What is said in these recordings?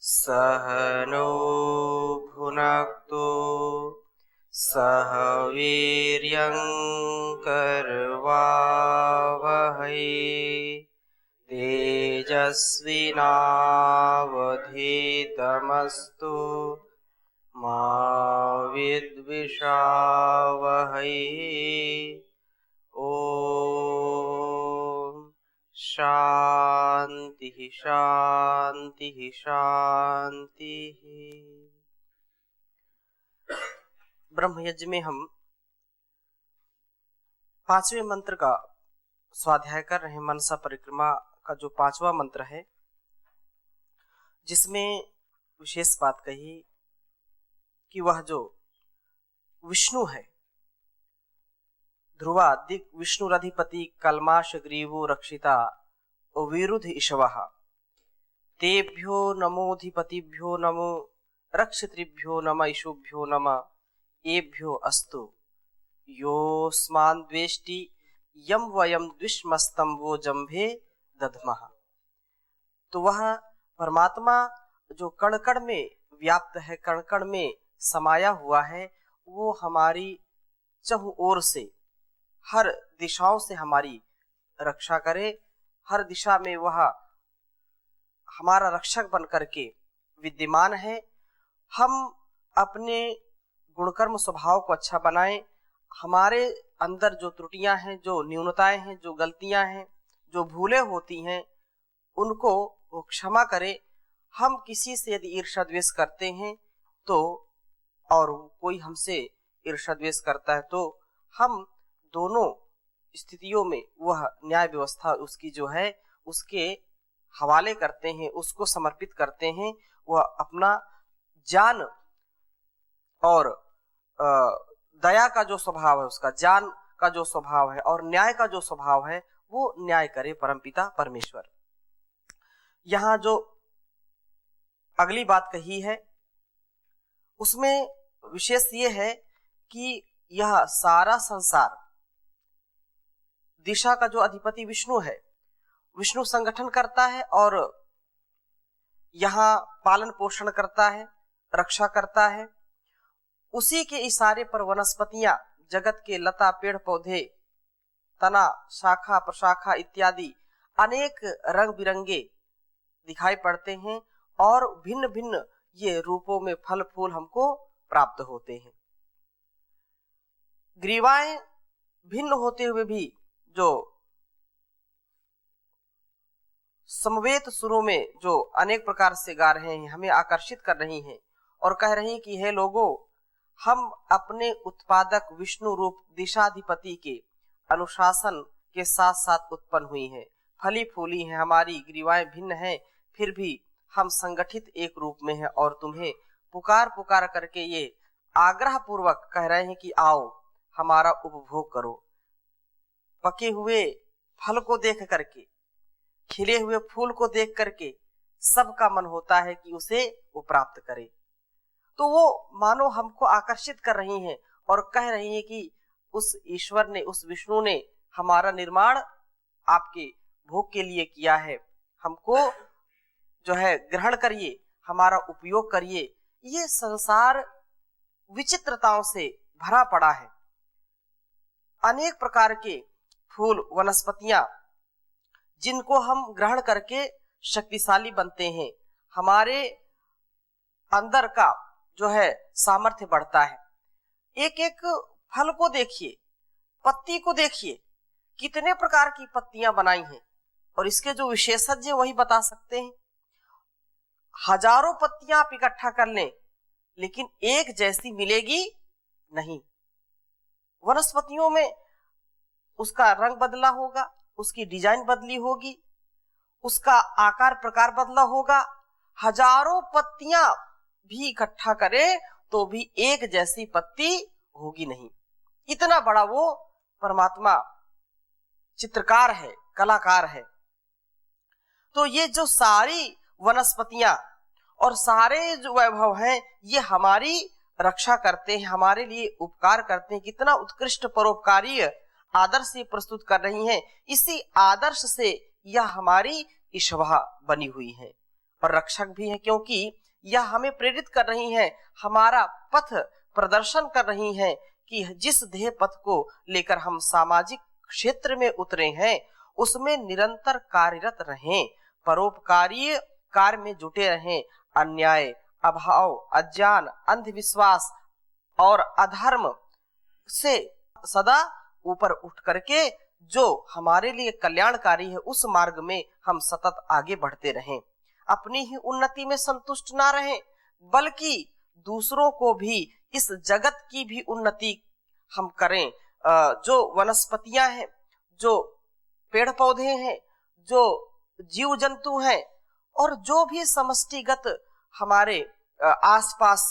सह नो भुनक्तु सह वीर्यं करवावहै तेजस्विनावधीतमस्तु मा विद्विषावहै। ओम शांति शांति शांति। ब्रह्मयज्ञ में हम 5वें मंत्र का स्वाध्याय कर रहे हैं। मनसा परिक्रमा का जो 5वां मंत्र है, जिसमें विशेष बात कही कि वह जो विष्णु है, ध्रुवा दिक् विष्णुरधिपति कल्माश ग्रीवो रक्षिता विरुद्ध ईशवः तेभ्यो नमोधिपतिभ्यो नमो रक्षितृभ्यो नमः ईशुभ्यो नमः एभ्यो अस्तु योऽस्मान् द्वेष्टि यम वयम द्विष्मस्तं वो जम्भे दधमः। तो वह परमात्मा जो कण कण में व्याप्त है, कण कण में समाया हुआ है, वो हमारी चहुं ओर से हर दिशाओं से हमारी रक्षा करे। हर दिशा में वह हमारा रक्षक बन करके विद्यमान है। हम अपने गुणकर्म स्वभाव को अच्छा बनाएं। हमारे अंदर जो त्रुटियां हैं, जो न्यूनताएं हैं, जो गलतियां हैं, जो भूलें होती हैं, उनको वो क्षमा करे। हम किसी से यदि ईर्ष्या द्वेष करते हैं तो, और कोई हमसे ईर्ष्या द्वेष करता है, तो हम दोनों स्थितियों में वह न्याय व्यवस्था उसकी जो है उसके हवाले करते हैं, उसको समर्पित करते हैं। वह अपना ज्ञान और दया का जो स्वभाव है, उसका ज्ञान का जो स्वभाव है और न्याय का जो स्वभाव है, वो न्याय करे परमपिता परमेश्वर। यहाँ जो अगली बात कही है उसमें विशेष ये है कि यह सारा संसार, दिशा का जो अधिपति विष्णु है, विष्णु संगठन करता है और यहाँ पालन पोषण करता है, रक्षा करता है। उसी के इशारे पर वनस्पतियां, जगत के लता पेड़ पौधे, तना शाखा प्रशाखा इत्यादि अनेक रंग बिरंगे दिखाई पड़ते हैं और भिन्न भिन्न ये रूपों में फल फूल हमको प्राप्त होते हैं। ग्रीवाएं भिन्न होते हुए भी जो समवेत सुरों में जो अनेक प्रकार से गा रहे हैं, हमें आकर्षित कर रही हैं और कह रही हैं कि हे लोगों, हम अपने उत्पादक विष्णु रूप दिशाधिपति के अनुशासन के साथ साथ उत्पन्न हुई हैं, फली फूली हैं। हमारी ग्रीवाएं भिन्न हैं, फिर भी हम संगठित एक रूप में हैं और तुम्हें पुकार पुकार करके ये आग्रह पूर्वक कह रहे हैं कि आओ हमारा उपभोग करो। पके हुए फल को देख करके, खिले हुए फूल को देख करके सबका मन होता है कि उसे वो प्राप्त करे। तो वो मानो हमको आकर्षित कर रही हैं और कह रही हैं कि उस ईश्वर ने, उस विष्णु ने हमारा निर्माण आपके भोग के लिए किया है, हमको जो है ग्रहण करिए, हमारा उपयोग करिए। ये संसार विचित्रताओं से भरा पड़ा है। अनेक प्रकार के फूल वनस्पतियां जिनको हम ग्रहण करके शक्तिशाली बनते हैं, हमारे अंदर का जो है सामर्थ्य बढ़ता है। एक एक फल को देखिए, पत्ती को देखिए, कितने प्रकार की पत्तियां बनाई हैं और इसके जो विशेषज्ञ वही बता सकते हैं। हजारों पत्तियां आप इकट्ठा कर लें, लेकिन एक जैसी मिलेगी नहीं। वनस्पतियों में उसका रंग बदला होगा, उसकी डिजाइन बदली होगी, उसका आकार प्रकार बदला होगा। हजारों पत्तियां भी इकट्ठा करें तो भी एक जैसी पत्ती होगी नहीं। इतना बड़ा वो परमात्मा चित्रकार है, कलाकार है। तो ये जो सारी वनस्पतियां और सारे जो वैभव हैं, ये हमारी रक्षा करते हैं, हमारे लिए उपकार करते हैं। कितना उत्कृष्ट परोपकारीय आदर्श ये प्रस्तुत कर रही हैं। इसी आदर्श से यह हमारी ईशवा बनी हुई है और रक्षक भी हैं, क्योंकि यह हमें प्रेरित कर रही हैं, हमारा पथ प्रदर्शन कर रही हैं कि जिस ध्येय पथ को लेकर हम सामाजिक क्षेत्र में उतरे हैं उसमें निरंतर कार्यरत रहें, परोपकारी कार्य में जुटे रहें, अन्याय, अभाव, अज्ञान, अंधविश्वास और अधर्म से सदा ऊपर उठ करके जो हमारे लिए कल्याणकारी है उस मार्ग में हम सतत आगे बढ़ते रहें। अपनी ही उन्नति में संतुष्ट ना रहें, बल्कि दूसरों को भी, इस जगत की भी उन्नति हम करें। जो वनस्पतियां हैं, जो पेड़ पौधे हैं, जो जीव जंतु हैं और जो भी समष्टिगत हमारे आसपास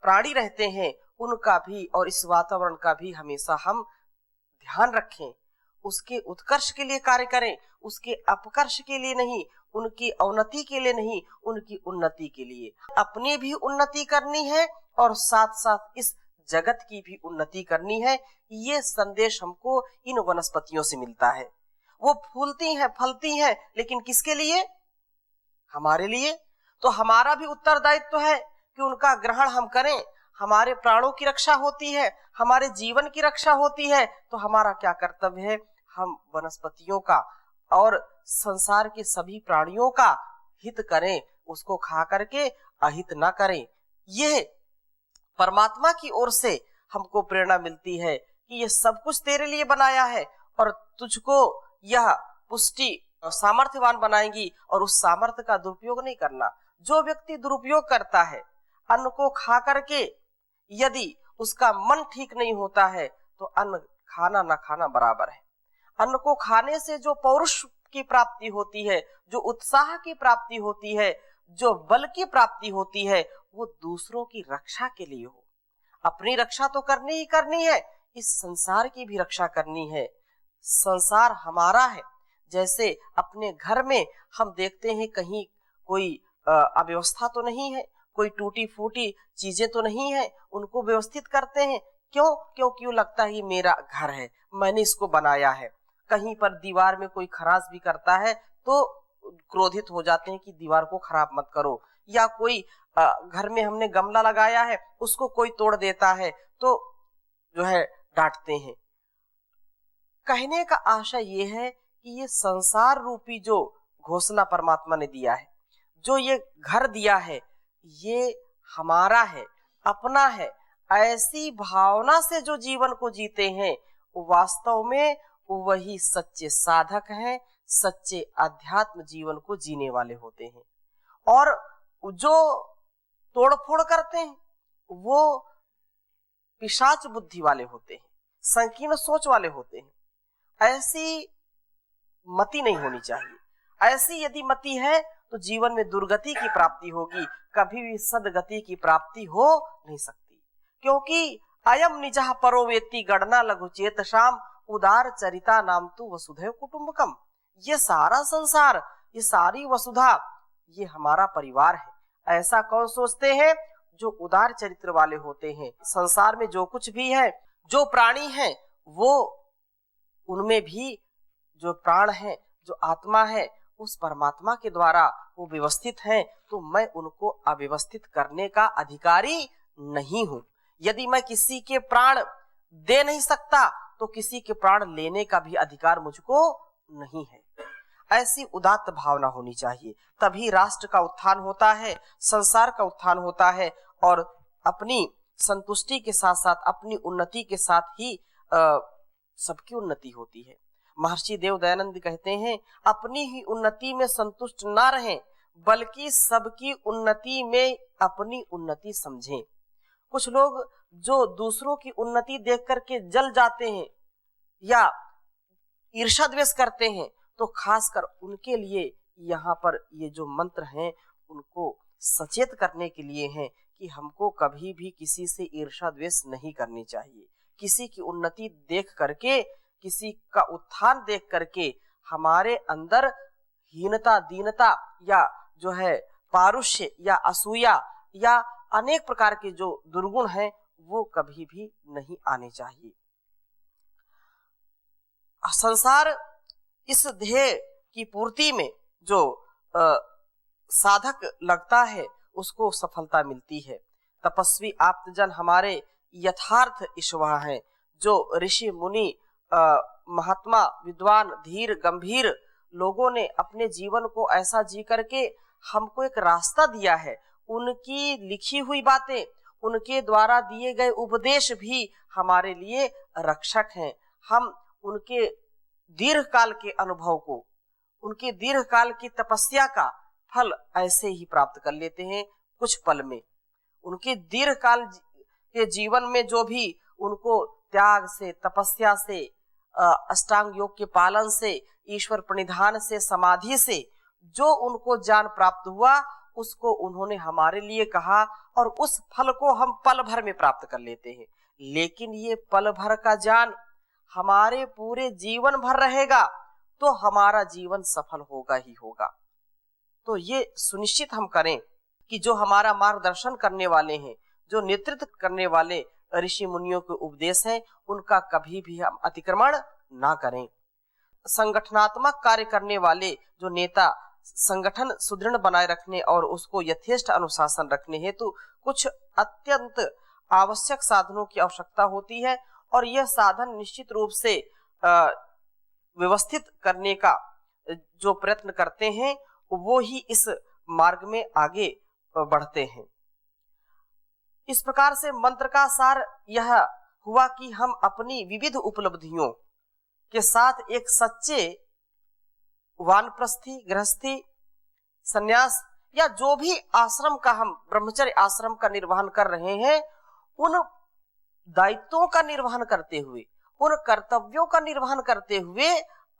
प्राणी रहते हैं उनका भी और इस वातावरण का भी हमेशा हम ध्यान रखें, उसके उत्कर्ष के लिए कार्य करें, उसके अपकर्ष के लिए नहीं, उनकी अवनति के लिए नहीं, उनकी उन्नति के लिए। अपनी भी उन्नति करनी है और साथ साथ इस जगत की भी उन्नति करनी है। ये संदेश हमको इन वनस्पतियों से मिलता है। वो फूलती हैं, फलती हैं, लेकिन किसके लिए? हमारे लिए। तो हमारा भी उत्तरदायित्व है कि उनका ग्रहण हम करें। हमारे प्राणों की रक्षा होती है, हमारे जीवन की रक्षा होती है, तो हमारा क्या कर्तव्य है? हम वनस्पतियों का और संसार के सभी प्राणियों का हित करें, उसको खा करके अहित ना करें। यह परमात्मा की ओर से हमको प्रेरणा मिलती है कि ये सब कुछ तेरे लिए बनाया है और तुझको यह पुष्टि सामर्थ्यवान बनाएंगी और उस सामर्थ्य का दुरुपयोग नहीं करना। जो व्यक्ति दुरुपयोग करता है अन्न को खा करके, यदि उसका मन ठीक नहीं होता है तो अन्न खाना ना खाना बराबर है। अन्न को खाने से जो पौरुष की प्राप्ति होती है, जो उत्साह की प्राप्ति होती है, जो बल की प्राप्ति होती है, वो दूसरों की रक्षा के लिए हो। अपनी रक्षा तो करनी ही करनी है, इस संसार की भी रक्षा करनी है। संसार हमारा है। जैसे अपने घर में हम देखते हैं कहीं कोई अव्यवस्था तो नहीं है, कोई टूटी फूटी चीजें तो नहीं है, उनको व्यवस्थित करते हैं। क्यों? क्योंकि लगता है ये मेरा घर है, मैंने इसको बनाया है। कहीं पर दीवार में कोई खराश भी करता है तो क्रोधित हो जाते हैं कि दीवार को खराब मत करो। या कोई घर में हमने गमला लगाया है, उसको कोई तोड़ देता है तो जो है डांटते हैं। कहने का आशय ये है कि ये संसार रूपी जो घोषणा परमात्मा ने दिया है, जो ये घर दिया है, ये हमारा है, अपना है। ऐसी भावना से जो जीवन को जीते हैं वास्तव में वही सच्चे साधक हैं, सच्चे अध्यात्म जीवन को जीने वाले होते हैं। और जो तोड़फोड़ करते हैं वो पिशाच बुद्धि वाले होते हैं, संकीर्ण सोच वाले होते हैं। ऐसी मति नहीं होनी चाहिए। ऐसी यदि मति है तो जीवन में दुर्गति की प्राप्ति होगी, कभी भी सदगति की प्राप्ति हो नहीं सकती। क्योंकि अयम निजः परो वेत्ति गणना लघु चेतसाम उदार चरिता नाम तु वसुधैव कुटुंबकम। ये सारा संसार, ये सारी वसुधा, ये हमारा परिवार है। ऐसा कौन सोचते हैं? जो उदार चरित्र वाले होते हैं। संसार में जो कुछ भी है, जो प्राणी है, वो उनमें भी जो प्राण है, जो आत्मा है, उस परमात्मा के द्वारा वो व्यवस्थित हैं, तो मैं उनको अव्यवस्थित करने का अधिकारी नहीं हूं। यदि मैं किसी के प्राण दे नहीं सकता तो किसी के प्राण लेने का भी अधिकार मुझको नहीं है। ऐसी उदात्त भावना होनी चाहिए, तभी राष्ट्र का उत्थान होता है, संसार का उत्थान होता है और अपनी संतुष्टि के साथ साथ अपनी उन्नति के साथ ही सबकी उन्नति होती है। महर्षि देव दयानंद कहते हैं, अपनी ही उन्नति में संतुष्ट ना रहें, बल्कि सबकी उन्नति में अपनी उन्नति समझें। कुछ लोग जो दूसरों की उन्नति देख करके जल जाते हैं या ईर्ष्या द्वेष करते हैं, तो खासकर उनके लिए यहाँ पर ये जो मंत्र हैं उनको सचेत करने के लिए हैं कि हमको कभी भी किसी से ईर्ष्या द्वेष नहीं करनी चाहिए। किसी की उन्नति देख करके, किसी का उत्थान देख करके हमारे अंदर हीनता, दीनता या जो है पारुष्य या असूया या अनेक प्रकार के जो दुर्गुण हैं वो कभी भी नहीं आने चाहिए। संसार इस ध्येय की पूर्ति में जो साधक लगता है उसको सफलता मिलती है। तपस्वी आप्तजन हमारे यथार्थ ईश्वर हैं, जो ऋषि मुनि महात्मा विद्वान धीर गंभीर लोगों ने अपने जीवन को ऐसा जी करके हमको एक रास्ता दिया है। उनकी लिखी हुई बातें, उनके द्वारा दिए गए उपदेश भी हमारे लिए रक्षक हैं। हम उनके दीर्घ काल के अनुभव को, उनके दीर्घ काल की तपस्या का फल ऐसे ही प्राप्त कर लेते हैं कुछ पल में। उनके दीर्घ काल के जीवन में जो भी उनको त्याग से, तपस्या से, अष्टांग योग के पालन से, ईश्वर प्रणिधान से, समाधि से जो उनको ज्ञान प्राप्त हुआ, उसको उन्होंने हमारे लिए कहा और उस फल को हम पल भर में प्राप्त कर लेते हैं। लेकिन ये पल भर का ज्ञान हमारे पूरे जीवन भर रहेगा तो हमारा जीवन सफल होगा ही होगा। तो ये सुनिश्चित हम करें कि जो हमारा मार्गदर्शन करने वाले हैं, जो नेतृत्व करने वाले ऋषि मुनियों के उपदेश हैं, उनका कभी भी हम अतिक्रमण ना करें। संगठनात्मक कार्य करने वाले जो नेता संगठन सुदृढ़ बनाए रखने और उसको यथेष्ट अनुशासन रखने हेतु कुछ अत्यंत आवश्यक साधनों की आवश्यकता होती है और यह साधन निश्चित रूप से व्यवस्थित करने का जो प्रयत्न करते हैं वो ही इस मार्ग में आगे बढ़ते हैं। इस प्रकार से मंत्र का सार यह हुआ कि हम अपनी विविध उपलब्धियों के साथ एक सच्चे वानप्रस्थी, गृहस्थी, सन्यास या जो भी आश्रम का हम ब्रह्मचर्य आश्रम का निर्वहन कर रहे हैं, उन दायित्वों का निर्वहन करते हुए, उन कर्तव्यों का निर्वहन करते हुए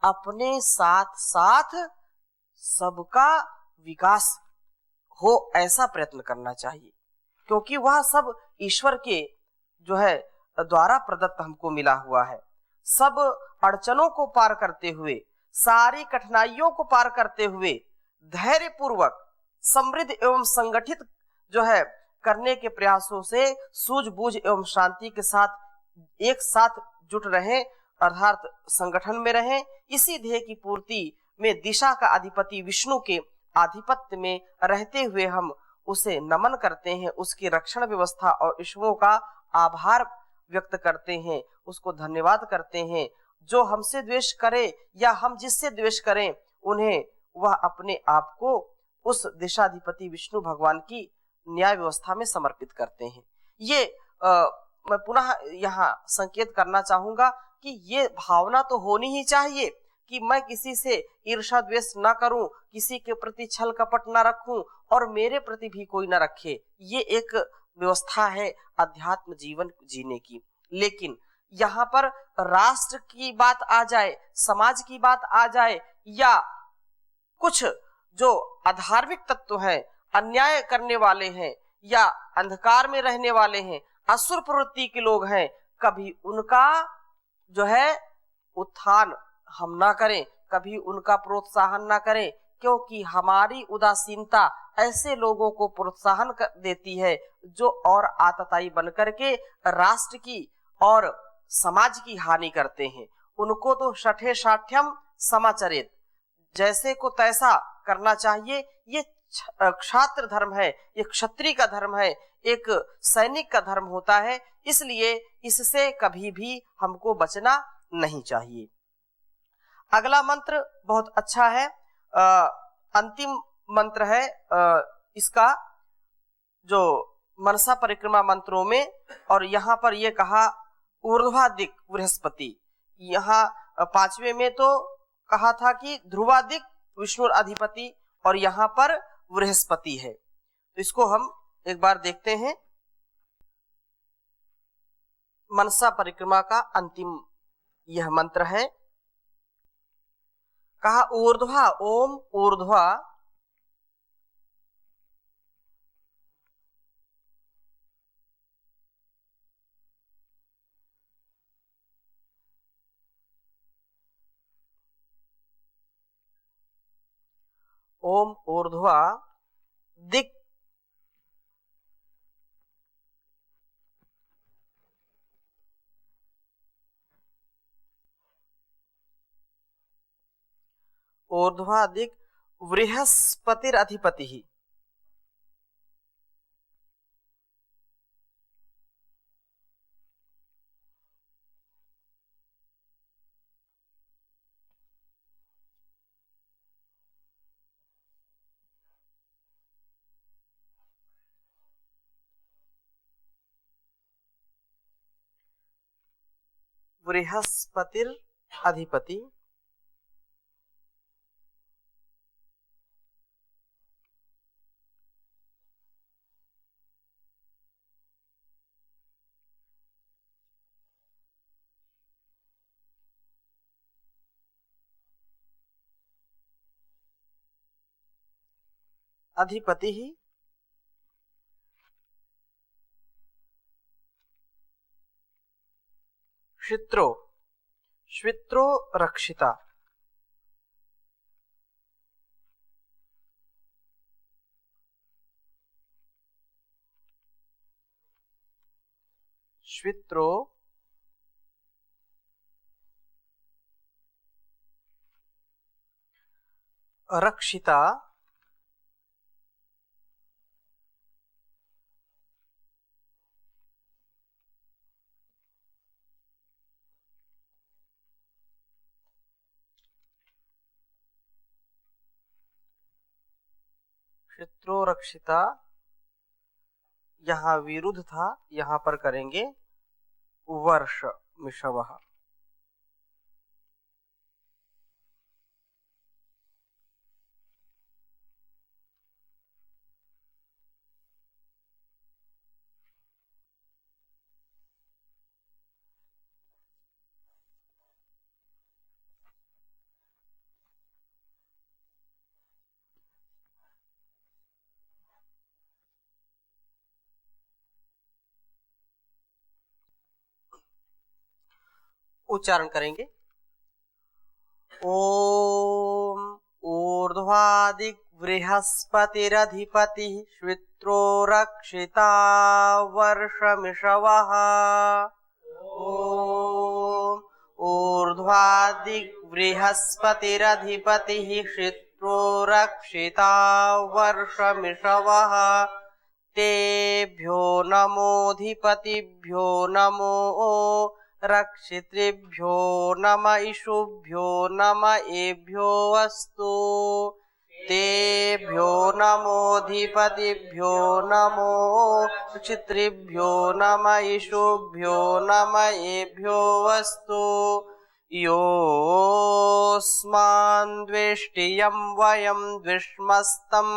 अपने साथ साथ सबका विकास हो ऐसा प्रयत्न करना चाहिए, क्योंकि वह सब ईश्वर के जो है द्वारा प्रदत्त हमको मिला हुआ है। सब अड़चनों को पार करते हुए, सारी कठिनाइयों को पार करते हुए धैर्य पूर्वक समृद्ध एवं संगठित जो है करने के प्रयासों से सूझबूझ एवं शांति के साथ एक साथ जुट रहे, अर्थात संगठन में रहे। इसी ध्येय की पूर्ति में दिशा का अधिपति विष्णु के आधिपत्य में रहते हुए हम उसे नमन करते हैं, उसकी रक्षण व्यवस्था और ईश्वरों का आभार व्यक्त करते हैं, उसको धन्यवाद करते हैं। जो हमसे द्वेष करे या हम जिससे द्वेष करें, उन्हें वह अपने आप को उस दिशाधिपति विष्णु भगवान की न्याय व्यवस्था में समर्पित करते हैं। ये मैं पुनः यहाँ संकेत करना चाहूंगा कि ये भावना तो होनी ही चाहिए कि मैं किसी से ईर्ष्या द्वेष ना करूं, किसी के प्रति छल कपट ना रखूं और मेरे प्रति भी कोई ना रखे। ये एक व्यवस्था है अध्यात्म जीवन जीने की। लेकिन यहाँ पर राष्ट्र की बात आ जाए, समाज की बात आ जाए या कुछ जो अधार्मिक तत्व हैं, अन्याय करने वाले हैं या अंधकार में रहने वाले हैं, असुर प्रवृत्ति के लोग हैं, कभी उनका जो है उत्थान हम ना करें, कभी उनका प्रोत्साहन ना करें, क्योंकि हमारी उदासीनता ऐसे लोगों को प्रोत्साहन देती है जो और आतताई बनकर के राष्ट्र की और समाज की हानि करते हैं। उनको तो शठे शाठ्यम समाचरित, जैसे को तैसा करना चाहिए। ये क्षात्र धर्म है, ये क्षत्रिय का धर्म है, एक सैनिक का धर्म होता है, इसलिए इससे कभी भी हमको बचना नहीं चाहिए। अगला मंत्र बहुत अच्छा है, अंतिम मंत्र है इसका जो मनसा परिक्रमा मंत्रों में, और यहाँ पर यह कहा ऊर्ध्वादिक बृहस्पति। यहाँ पांचवें में तो कहा था कि ध्रुवादिक विष्णु अधिपति और यहाँ पर बृहस्पति है। तो इसको हम एक बार देखते हैं। मनसा परिक्रमा का अंतिम यह मंत्र है, कहा ऊर्ध्वा, ओम ऊर्ध्वा ओम ऊर्ध्वा दिक् ऊर्ध्वा दिक् बृहस्पतिरधिपतिः। बृहस्पतिरधिपति अधिपतिः श्वित्रो श्वित्रो रक्षिता। श्वित्रो रक्षिता श्वित्रो रक्षिता, यहाँ विरुद्ध था, यहाँ पर करेंगे वर्ष मिषवः। उच्चारण करेंगे। ओम ऊर्ध्वादिक बृहस्पतिरधिपतिः श्वित्रो रक्षिता वर्षमिषवः। ओम ऊर्ध्वादिक बृहस्पतिरधिपतिः श्वित्रो रक्षिता वर्षमिषवः। तेभ्यो नमोऽधिपतिभ्यो नमो रक्षितृभ्यो नम इषुभ्यो नम एभ्यो अस्तु। तेभ्यो नमोऽधिपतिभ्यो नमो रक्षितृभ्यो नम इषुभ्यो नम एभ्यो अस्तु। योऽस्मान् द्वेष्टियं वयं द्विष्मस्तं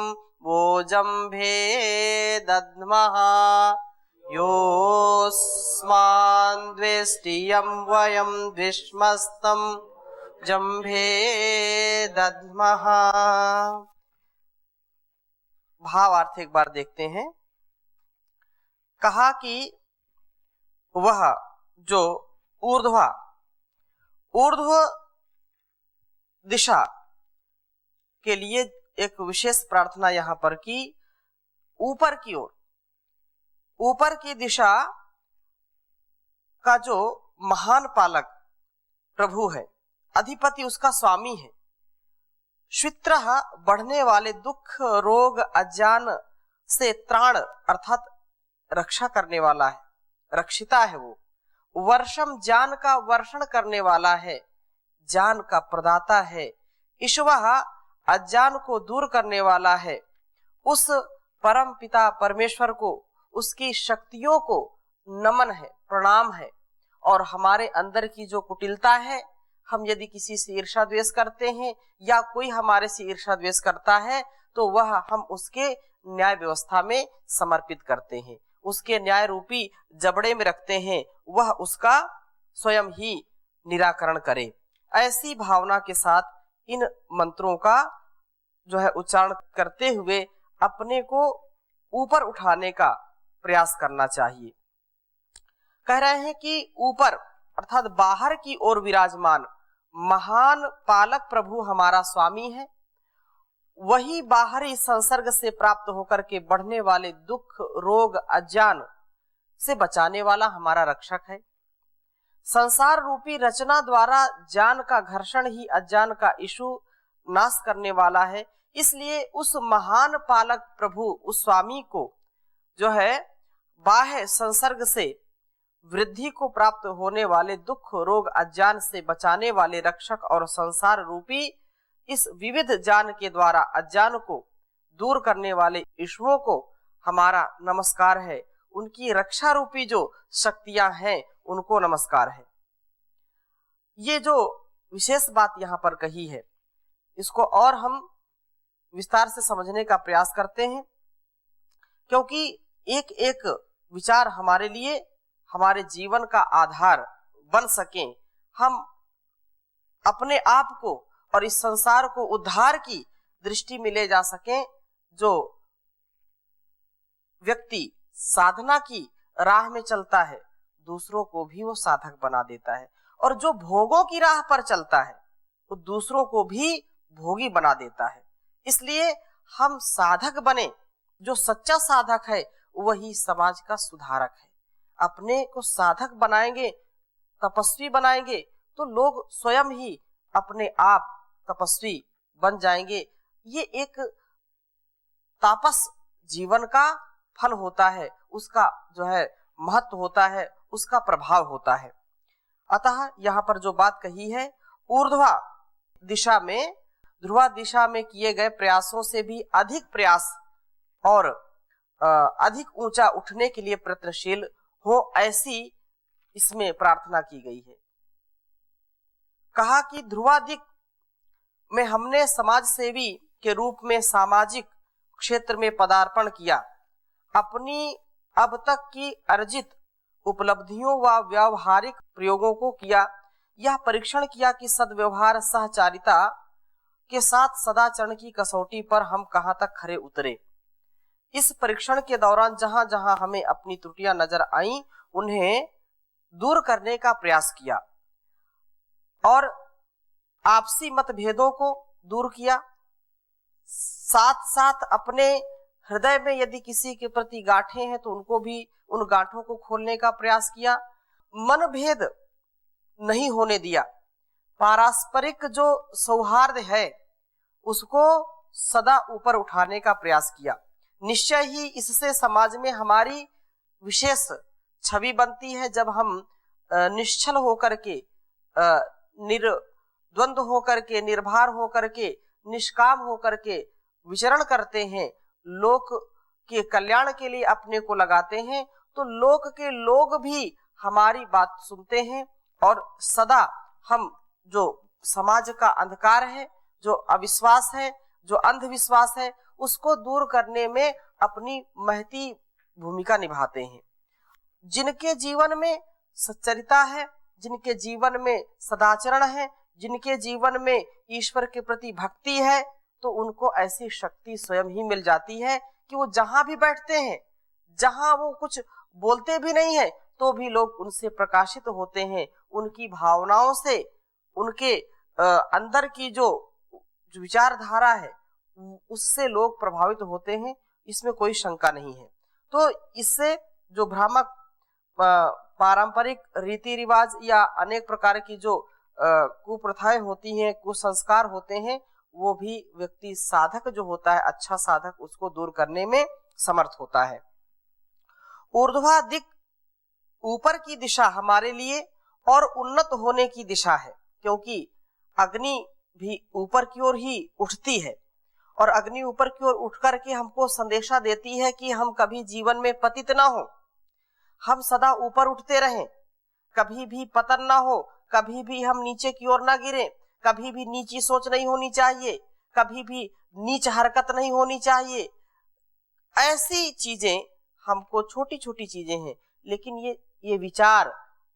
वोजम्भे दद्मः। योऽस्मान् द्वेष्टियं वयं द्विष्मस्तं जम्भे दद्मः। भावार्थ एक बार देखते हैं। कहा कि वह जो ऊर्ध्व दिशा के लिए एक विशेष प्रार्थना यहाँ पर की, ऊपर की ओर, ऊपर की दिशा का जो महान पालक प्रभु है, अधिपति उसका स्वामी है। श्वित्रः बढ़ने वाले दुख रोग अज्ञान से त्राण अर्थात रक्षा करने वाला है, रक्षिता है वो। वर्षम ज्ञान का वर्षण करने वाला है, ज्ञान का प्रदाता है। ईश्वः अज्ञान को दूर करने वाला है। उस परम पिता परमेश्वर को, उसकी शक्तियों को नमन है, प्रणाम है। और हमारे अंदर की जो कुटिलता है, हम यदि किसी से ईर्ष्या द्वेष करते हैं या कोई हमारे से ईर्ष्या द्वेष करता है तो वह हम उसके न्याय व्यवस्था में समर्पित करते हैं, उसके न्याय रूपी जबड़े में रखते हैं, वह उसका स्वयं ही निराकरण करे। ऐसी भावना के साथ इन मंत्रों का जो है उच्चारण करते हुए अपने को ऊपर उठाने का प्रयास करना चाहिए। कह रहे हैं कि ऊपर अर्थात बाहर की ओर विराजमान महान पालक प्रभु हमारा स्वामी है। वही बाहरी संसर्ग से प्राप्त होकर के बढ़ने वाले दुख रोग अज्ञान से बचाने वाला हमारा रक्षक है। संसार रूपी रचना द्वारा ज्ञान का घर्षण ही अज्ञान का इशु नाश करने वाला है। इसलिए उस महान पालक प्रभु, उस स्वामी को जो है बाह्य संसर्ग से वृद्धि को प्राप्त होने वाले दुख, रोग, अज्ञान से बचाने वाले रक्षक और संसार रूपी इस विविध ज्ञान के द्वारा अज्ञान को दूर करने वाले ईश्वरों को हमारा नमस्कार है। उनकी रक्षा रूपी जो शक्तियां हैं उनको नमस्कार है। ये जो विशेष बात यहाँ पर कही है इसको और हम विस्तार से समझने का प्रयास करते हैं, क्योंकि एक एक विचार हमारे लिए हमारे जीवन का आधार बन सके, हम अपने आप को और इस संसार को उद्धार की दृष्टि में ले जा सकें। जो व्यक्ति साधना की राह में चलता है दूसरों को भी वो साधक बना देता है, और जो भोगों की राह पर चलता है वो दूसरों को भी भोगी बना देता है। इसलिए हम साधक बने। जो सच्चा साधक है वही समाज का सुधारक है। अपने को साधक बनाएंगे, तपस्वी बनाएंगे तो लोग स्वयं ही अपने आप तपस्वी बन जाएंगे। ये एक तापस जीवन का फल होता है, उसका जो है महत्व होता है, उसका प्रभाव होता है। अतः यहाँ पर जो बात कही है, ऊर्ध्वा दिशा में, ध्रुवा दिशा में किए गए प्रयासों से भी अधिक प्रयास और अधिक ऊंचा उठने के लिए प्रयत्नशील हो, ऐसी इसमें प्रार्थना की गई है। कहा कि ध्रुवादिक में हमने समाज सेवी के रूप में सामाजिक क्षेत्र में पदार्पण किया। अपनी अब तक की अर्जित उपलब्धियों व व्यावहारिक प्रयोगों को किया। यह परीक्षण किया कि सद्व्यवहार, सहचारिता के साथ सदाचरण की कसौटी पर हम कहां तक खरे उतरे। इस परीक्षण के दौरान जहां जहां हमें अपनी त्रुटियां नजर आईं उन्हें दूर करने का प्रयास किया और आपसी मतभेदों को दूर किया। साथ साथ अपने हृदय में यदि किसी के प्रति गांठें हैं तो उनको भी, उन गांठों को खोलने का प्रयास किया। मनभेद नहीं होने दिया। पारस्परिक जो सौहार्द है उसको सदा ऊपर उठाने का प्रयास किया। निश्चय ही इससे समाज में हमारी विशेष छवि बनती है। जब हम निश्चल होकर के, निर्द्वंद होकर के, निर्भर होकर के, निष्काम होकर के विचरण करते हैं, लोक के कल्याण के लिए अपने को लगाते हैं, तो लोक के लोग भी हमारी बात सुनते हैं और सदा हम जो समाज का अंधकार है, जो अविश्वास है, जो अंधविश्वास है, उसको दूर करने में अपनी महती भूमिका निभाते हैं। जिनके जीवन में सच्चरिता है, जिनके जीवन में सदाचरण है, जिनके जीवन में ईश्वर के प्रति भक्ति है, तो उनको ऐसी शक्ति स्वयं ही मिल जाती है कि वो जहां भी बैठते हैं, जहां वो कुछ बोलते भी नहीं है तो भी लोग उनसे प्रकाशित होते हैं। उनकी भावनाओं से, उनके अंदर की जो विचारधारा है उससे लोग प्रभावित होते हैं, इसमें कोई शंका नहीं है। तो इससे जो भ्रामक पारंपरिक रीति रिवाज या अनेक प्रकार की जो कुप्रथाएं होती हैं, कुसंस्कार होते हैं, वो भी व्यक्ति साधक जो होता है, अच्छा साधक, उसको दूर करने में समर्थ होता है। ऊर्ध्वा दिक, ऊपर की दिशा हमारे लिए और उन्नत होने की दिशा है, क्योंकि अग्नि भी ऊपर की ओर ही उठती है और अग्नि ऊपर की ओर उठ करके हमको संदेशा देती है कि हम कभी जीवन में पतित ना हो, हम सदा ऊपर उठते रहें, कभी भी पतन ना हो, कभी भी हम नीचे की ओर ना गिरे, कभी भी नीची सोच नहीं होनी चाहिए, कभी भी नीच हरकत नहीं होनी चाहिए। ऐसी चीजें हमको, छोटी छोटी चीजें हैं, लेकिन ये विचार,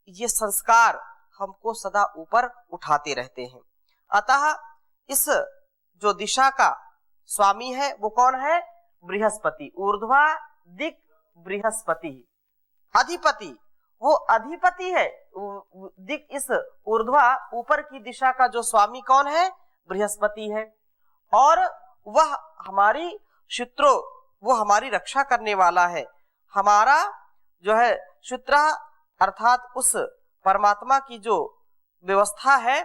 ये संस्कार हमको सदा ऊपर उठाते रहते हैं। अतः इस जो दिशा का स्वामी है वो कौन है? बृहस्पति। ऊर्ध्वा दिक बृहस्पति, अधिपति, वो अधिपति है। दिक, इस ऊर्ध्वा ऊपर की दिशा का जो स्वामी कौन है? बृहस्पति है। और वह हमारी शत्रु, वो हमारी रक्षा करने वाला है। हमारा जो है शत्रु अर्थात उस परमात्मा की जो व्यवस्था है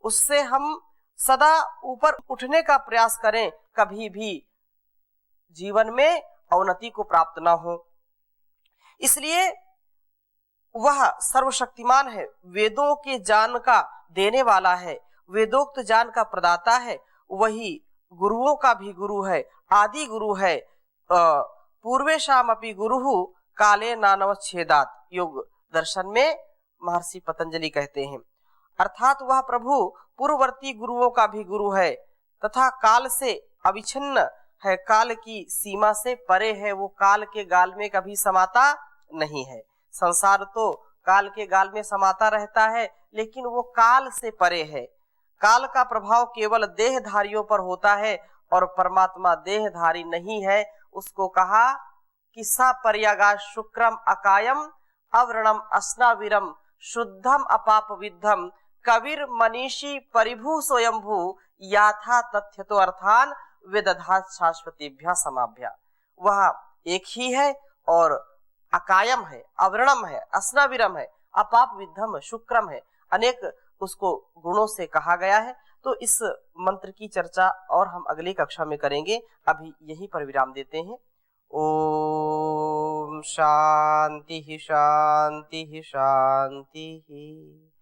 उससे हम सदा ऊपर उठने का प्रयास करें, कभी भी जीवन में अवनति को प्राप्त ना हो। इसलिए वह सर्वशक्तिमान है, वेदों के ज्ञान का देने वाला है, वेदोक्त ज्ञान का प्रदाता है, वही गुरुओं का भी गुरु है, आदि गुरु है। पूर्वेशाम अपि गुरुहु काले नानवच्छेदात, योग दर्शन में महर्षि पतंजलि कहते हैं। अर्थात वह प्रभु पूर्ववर्ती गुरुओं का भी गुरु है तथा काल से अविच्छिन्न है, काल की सीमा से परे है, वो काल के गाल में कभी समाता नहीं है। संसार तो काल के गाल में समाता रहता है, लेकिन वो काल से परे है। काल का प्रभाव केवल देहधारियों पर होता है और परमात्मा देहधारी नहीं है। उसको कहा कि सपर्यागा शुक्रम अकायम अव्रणम अस्नाविरम शुद्धम अपाप विद्धम कबीर मनीषी परिभू स्वयंभू याथा तथ्य तो अर्थान वेदधात शाश्वतीभ्या समाभ्या। वह एक ही है और अकायम है, अवर्णम है, अस्नाविरम है, अपाप विद्धम शुक्रम है, अनेक उसको गुणों से कहा गया है। तो इस मंत्र की चर्चा और हम अगली कक्षा में करेंगे। अभी यहीं पर विराम देते हैं। ओम शांति शांति शांति।